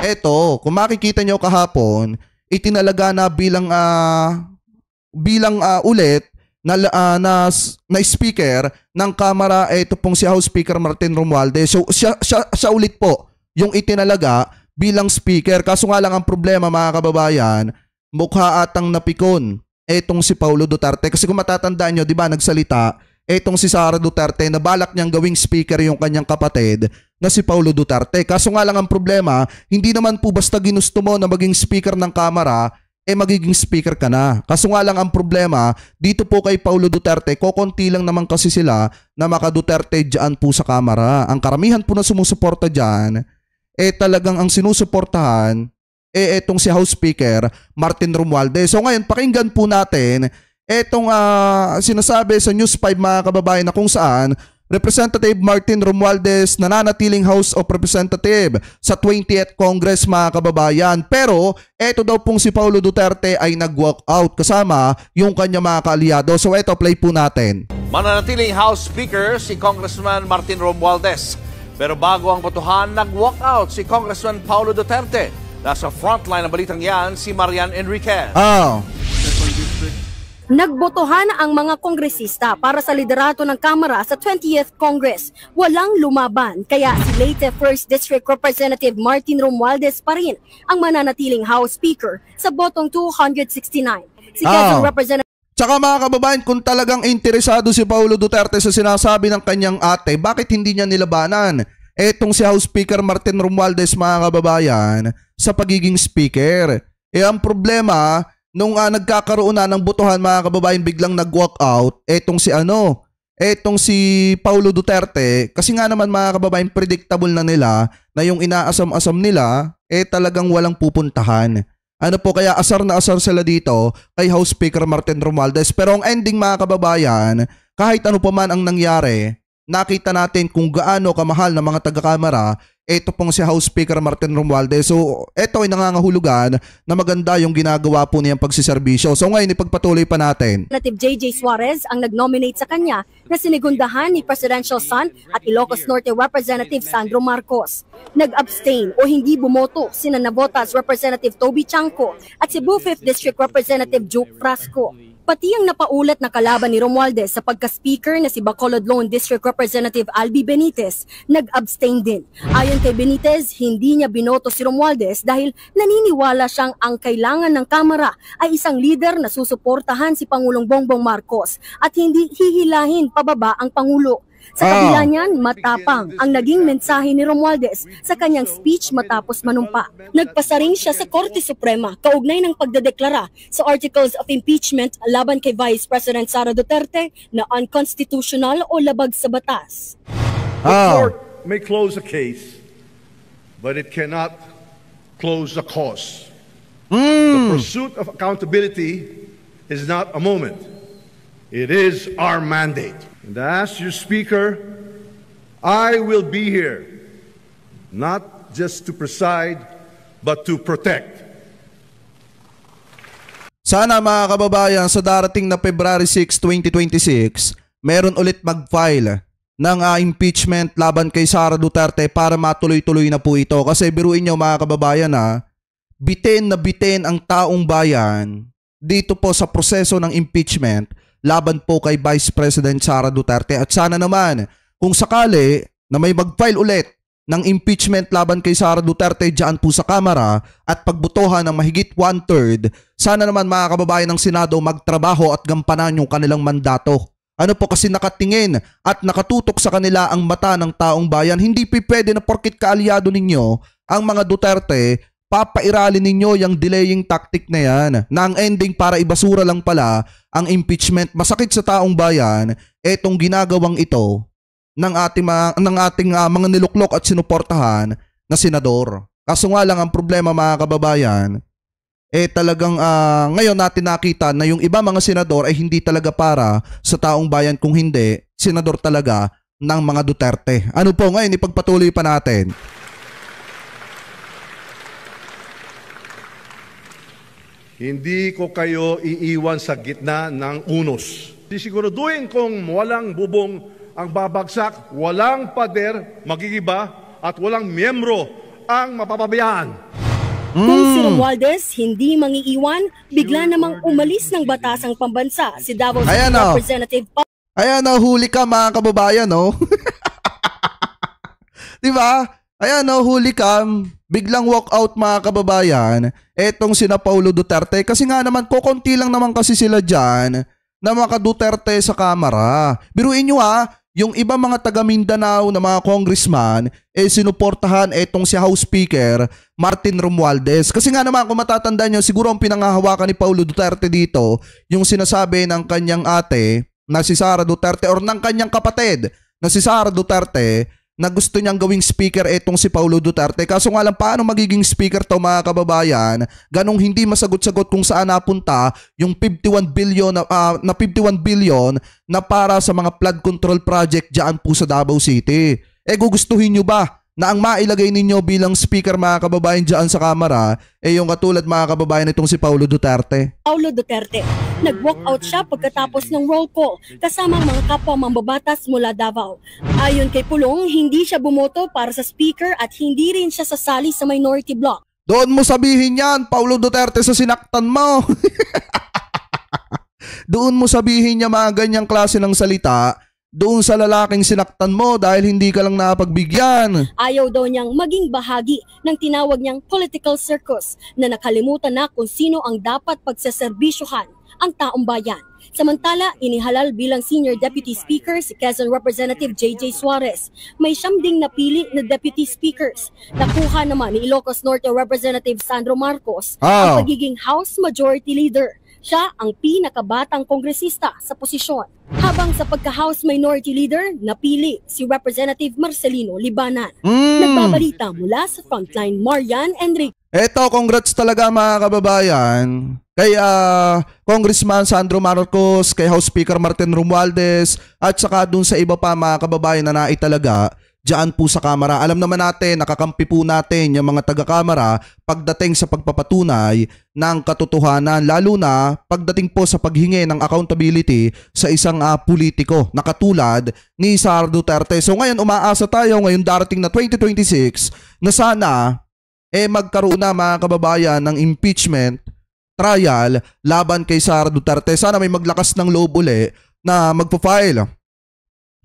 eto, kung makikita nyo kahapon, itinalaga na bilang ulit na speaker ng Kamara, ito pong si House Speaker Martin Romualdez. So siya ulit po yung itinalaga bilang speaker. Kaso nga lang ang problema, mga kababayan, mukha atang napikon etong si Paulo Duterte. Kasi kung matatandaan nyo, di ba, nagsalita etong si Sara Duterte na balak niyang gawing speaker yung kanyang kapatid na si Paulo Duterte. Kaso nga lang ang problema, hindi naman po basta ginusto mo na maging speaker ng Kamara, magiging speaker ka na. Kaso nga lang ang problema, dito po kay Paulo Duterte, kokonti lang naman kasi sila na maka-Duterte dyan po sa Kamara. Ang karamihan po na sumusuporta dyan, talagang ang sinusuportahan, etong si House Speaker Martin Romualdez. So ngayon, pakinggan po natin etong sinasabi sa News 5, mga kababayan, na kung saan Representative Martin Romualdez nananatiling House of Representative sa 20th Congress, mga kababayan. Pero eto daw pong si Paulo Duterte ay nag-walk out kasama yung kanya mga kaalyado. So eto, play po natin. Mananatiling House Speaker si Congressman Martin Romualdez. Pero bago ang botohan, nag-walk out si Congressman Paulo Duterte. Nasa frontline ng balitang yan si Marian Enriquez. Nagbotohan ang mga kongresista para sa liderato ng Kamara sa 20th Congress. Walang lumaban, kaya si Leyte 1st District Representative Martin Romualdez pa rin ang mananatiling House Speaker sa botong 269. Si Quezon Representative... Tsaka mga kababayan, kung talagang interesado si Paulo Duterte sa sinasabi ng kanyang ate, bakit hindi niya nilabanan etong si House Speaker Martin Romualdez, mga kababayan, sa pagiging speaker? Ang problema, nung nagkakaroon na ng botohan, mga kababayan, biglang nag-walk out etong si Paulo Duterte. Kasi nga naman, mga kababayan, predictable na nila na yung inaasam-asam nila talagang walang pupuntahan. Ano po, kaya asar na asar sila dito kay House Speaker Martin Romualdez. Pero ang ending, mga kababayan, kahit ano pa man ang nangyari, nakita natin kung gaano kamahal ng mga taga-Kamara ito pong si House Speaker Martin Romualdez. So ito ay nangangahulugan na maganda yung ginagawa po niyang pagsiservisyo. So ngayon, ipagpatuloy pa natin. Representative J.J. Suarez ang nag-nominate sa kanya na sinigundahan ni Presidential son at Ilocos Norte Representative Sandro Marcos. Nag-abstain o hindi bumoto sina Navotas Representative Toby Chanco at Cebu 5th District Representative Juke Frasco. Pati ang napaulat na kalaban ni Romualdez sa pagka-speaker na si Bacolod Lone District Representative Albi Benitez, nag-abstain din. Ayon kay Benitez, hindi niya binoto si Romualdez dahil naniniwala siyang ang kailangan ng Kamara ay isang leader na susuportahan si Pangulong Bongbong Marcos at hindi hihilahin pababa ang Pangulo. Sa kabila niyan, matapang ang naging mensahe ni Romualdez sa kanyang speech matapos manumpa. Nagpasa rin siya sa Korte Suprema kaugnay ng pagdedeklara sa Articles of Impeachment laban kay Vice President Sara Duterte na unconstitutional o labag sa batas. The court may close a case, but it cannot close a cause. The pursuit of accountability is not a moment. It is our mandate. And as your speaker, I will be here, not just to preside, but to protect. Sana, mga kababayan, sa darating na February 6, 2026, meron ulit mag-file ng impeachment laban kay Sara Duterte para matuloy-tuloy na po ito. Kasi biruin nyo, mga kababayan, bitin na bitin ang taong bayan dito po sa proseso ng impeachment laban po kay Vice President Sara Duterte. At sana naman, kung sakali na may mag-file ulit ng impeachment laban kay Sara Duterte dyan po sa Kamara at pagbutohan ng mahigit 1/3, sana naman, mga kababayan ng Senado, magtrabaho at gampanan yung kanilang mandato. Ano po, kasi nakatingin at nakatutok sa kanila ang mata ng taong bayan. Hindi pwede na porkit kaalyado ninyo ang mga Duterte, papairalin ninyo yung delaying tactic na yan, na ang ending para ibasura lang pala ang impeachment. Masakit sa taong bayan etong ginagawang ito ng ating mga niluklok at sinuportahan na senador. Kaso nga lang ang problema, mga kababayan, talagang ngayon natin nakita na yung iba mga senador ay hindi talaga para sa taong bayan, kung hindi senador talaga ng mga Duterte. Ano po, ngayon ipagpatuloy pa natin. Hindi ko kayo iiwan sa gitna ng unos. Sisiguraduhin kong walang bubong ang babagsak, walang pader, magigiba, at walang miyembro ang mapapabayaan. Kung si Romualdez hindi mangiiwan, bigla namang umalis ng batasang pambansa si Davao City Ayan, oh. Representative Ayan, huli ka mga kababayan, no? Diba? Ayan, huli ka. Biglang walk out mga kababayan. Etong sina Paulo Duterte. Kasi nga naman, kukunti lang naman kasi sila dyan na mga Duterte sa Kamara. Biruin nyo yung iba mga taga Mindanao na mga congressman sinuportahan etong si House Speaker Martin Romualdez. Kasi nga naman kung matatandaan nyo, siguro ang pinangahawakan ni Paulo Duterte dito, yung sinasabi ng kanyang ate na si Sara Duterte or ng kanyang kapatid na si Sara Duterte na gusto niyang gawing speaker etong si Paulo Duterte. Kaso nga lang, paano magiging speaker to mga kababayan? Ganong hindi masagot-sagot kung saan napunta yung 51 billion na para sa mga flood control project dyan po sa Davao City. Gugustuhin nyo ba na ang mailagay ninyo bilang speaker mga kababayan dyan sa Kamara yung katulad mga kababayan itong si Paulo Duterte? Paulo Duterte. Nag-walk out siya pagkatapos ng roll call kasama ang mga kapwa mambabatas mula Davao. Ayon kay Pulong, hindi siya bumoto para sa speaker at hindi rin siya sasali sa minority bloc. Doon mo sabihin yan, Paulo Duterte, sa sinaktan mo. Doon mo sabihin niya mga ganyang klase ng salita doon sa lalaking sinaktan mo dahil hindi ka lang napagbigyan. Ayaw daw niyang maging bahagi ng tinawag niyang political circus na nakalimutan na kung sino ang dapat pagsaserbisyohan ang taong bayan. Samantala, inihalal bilang Senior Deputy Speaker si Quezon Representative J.J. Suarez. May 9 ding napili na Deputy Speakers. Nakuha naman ni Ilocos Norte Representative Sandro Marcos ang pagiging House Majority Leader. Siya ang pinakabatang kongresista sa posisyon. Habang sa pagka-House Minority Leader, napili si Representative Marcelino Libanan. Nagbabalita mula sa Frontline, Marian Enrique. Eto, congrats talaga mga kababayan kay Congressman Sandro Marcos, kay House Speaker Martin Romualdez at saka dun sa iba pa mga kababayan na naitalaga diyan po sa Kamara. Alam naman natin, nakakampi po natin yung mga taga-Kamara pagdating sa pagpapatunay ng katotohanan, lalo na pagdating po sa paghingi ng accountability sa isang politiko na katulad ni Sara Duterte. So ngayon, umaasa tayo ngayon darating na 2026 na sana magkaroon na mga kababayan ng impeachment trial laban kay Sara Duterte. Sana may maglakas ng loob uli na magpo-file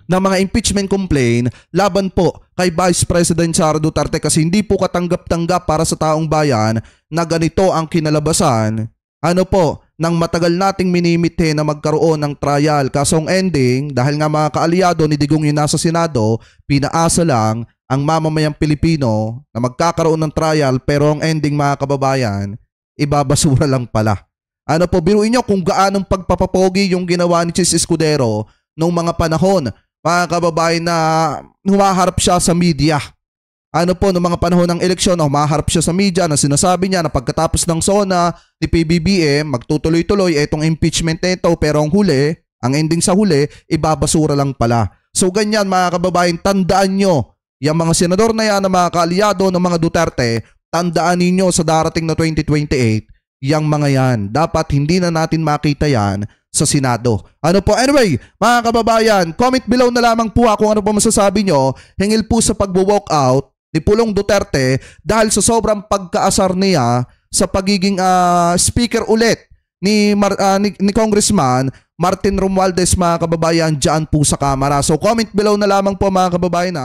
ng mga impeachment complaint laban po kay Vice President Sara Duterte kasi hindi po katanggap-tanggap para sa taong bayan na ganito ang kinalabasan ng matagal nating minimite na magkaroon ng trial. Kasong ending, dahil nga mga kaalyado ni Digong yung nasa Senado, pinaasa lang ang mamamayang Pilipino na magkakaroon ng trial, pero ang ending mga kababayan, ibabasura lang pala. Biruin nyo kung gaanong pagpapapogi yung ginawa ni Chis Escudero nung mga panahon mga kababayan na humaharap siya sa media. Noong mga panahon ng eleksyon, humaharap siya sa media na sinasabi niya na pagkatapos ng SONA ni PBBM, magtutuloy-tuloy itong impeachment nito, pero ang ending sa huli, ibabasura lang pala. So ganyan mga kababayan, tandaan nyo, yung mga senador na yan na mga kaalyado ng mga Duterte, tandaan ninyo sa darating na 2028, yung mga yan. Dapat hindi na natin makita yan sa Senado. Anyway, mga kababayan, comment below na lamang po kung ano po masasabi nyo hingil po sa pagbo-walk out ni Pulong Duterte dahil sa sobrang pagkaasar niya sa pagiging speaker ulit ni Congressman Martin Romualdez mga kababayan dyan po sa Kamara. So comment below na lamang po mga kababayan